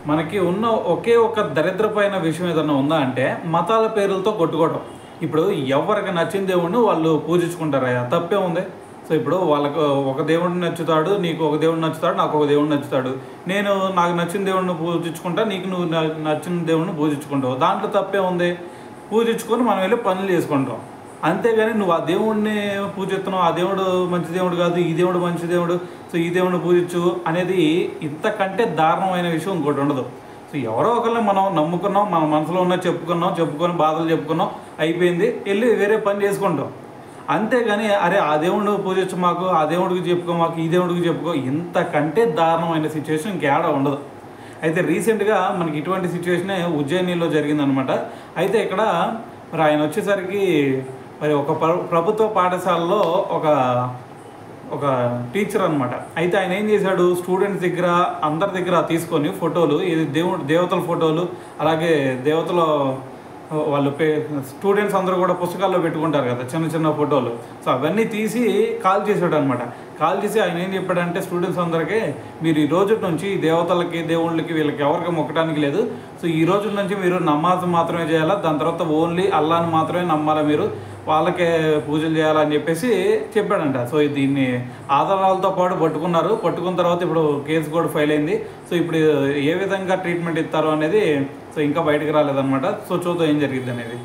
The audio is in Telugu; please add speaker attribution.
Speaker 1: మనకి ఉన్న ఒకే ఒక దరిద్రమైన విషయం ఏదన్నా ఉందా అంటే మతాల పేర్లతో కొట్టుకోవడం. ఇప్పుడు ఎవరికి నచ్చిన దేవుడిని వాళ్ళు పూజించుకుంటారయ్యా, తప్పే ఉంది. సో ఇప్పుడు వాళ్ళకు ఒక దేవుడు నచ్చుతాడు, నీకు ఒక దేవుడు నచ్చుతాడు, నాకు ఒక దేవుడు నచ్చుతాడు. నేను నాకు నచ్చిన దేవుడిని పూజించుకుంటా, నీకు నువ్వు నచ్చిన దేవుడిని పూజించుకుంటావు. దాంట్లో తప్పే ఉంది. పూజించుకొని మనం వెళ్ళి పనులు చేసుకుంటాం. అంతేగాని నువ్వు ఆ దేవుడిని పూజిస్తున్నావు, ఆ దేవుడు మంచి దేవుడు కాదు, ఈ దేవుడు మంచి దేవుడు, సో ఈ దేవుడిని పూజించు అనేది ఇంతకంటే దారుణమైన విషయం ఇంకోటి ఉండదు. సో ఎవరో ఒకరిని మనం నమ్ముకున్నాం, మన మనసులో ఉన్న చెప్పుకొని బాధలు చెప్పుకున్నాం, అయిపోయింది, వెళ్ళి వేరే పని చేసుకుంటాం. అంతేగాని అరే ఆ దేవుడిని పూజించు మాకు, ఆ దేవుడికి చెప్పుకో మాకు, ఈ దేవుడికి చెప్పుకో, ఇంతకంటే దారుణమైన సిచ్యువేషన్ ఇంకేడా ఉండదు. అయితే రీసెంట్గా మనకి ఇటువంటి సిచ్యువేషనే ఉజ్జయినిలో జరిగిందనమాట. అయితే ఇక్కడ మరి ఆయన వచ్చేసరికి మరి ఒక ప్రభుత్వ పాఠశాలలో ఒక టీచర్ అనమాట. అయితే ఆయన ఏం చేశాడు, స్టూడెంట్స్ దగ్గర అందరి దగ్గర తీసుకొని ఫోటోలు, ఇది దేవతల ఫోటోలు, అలాగే దేవతల వాళ్ళు స్టూడెంట్స్ అందరూ కూడా పుస్తకాల్లో పెట్టుకుంటారు కదా చిన్న చిన్న ఫోటోలు, సో అవన్నీ తీసి కాల్ చేశాడు అనమాట. కాల్ చేసి ఆయన ఏం చెప్పాడంటే స్టూడెంట్స్ అందరికీ, మీరు ఈ రోజు నుంచి దేవతలకి దేవుళ్ళకి వీళ్ళకి ఎవరికి మొక్కడానికి లేదు, సో ఈ రోజు నుంచి మీరు నమాజ్ మాత్రమే చేయాలా, దాని తర్వాత ఓన్లీ అల్లాని మాత్రమే నమ్మాలా, మీరు వాళ్ళకే పూజలు చేయాలని చెప్పేసి చెప్పాడంట. సో దీన్ని ఆధారాలతో పాటు పట్టుకున్న తర్వాత ఇప్పుడు కేసు కూడా ఫైల్ అయింది. సో ఇప్పుడు ఏ విధంగా ట్రీట్మెంట్ ఇస్తారు అనేది సో ఇంకా బయటకు రాలేదన్నమాట. సో చూద్దాం ఏం జరిగింది అనేది.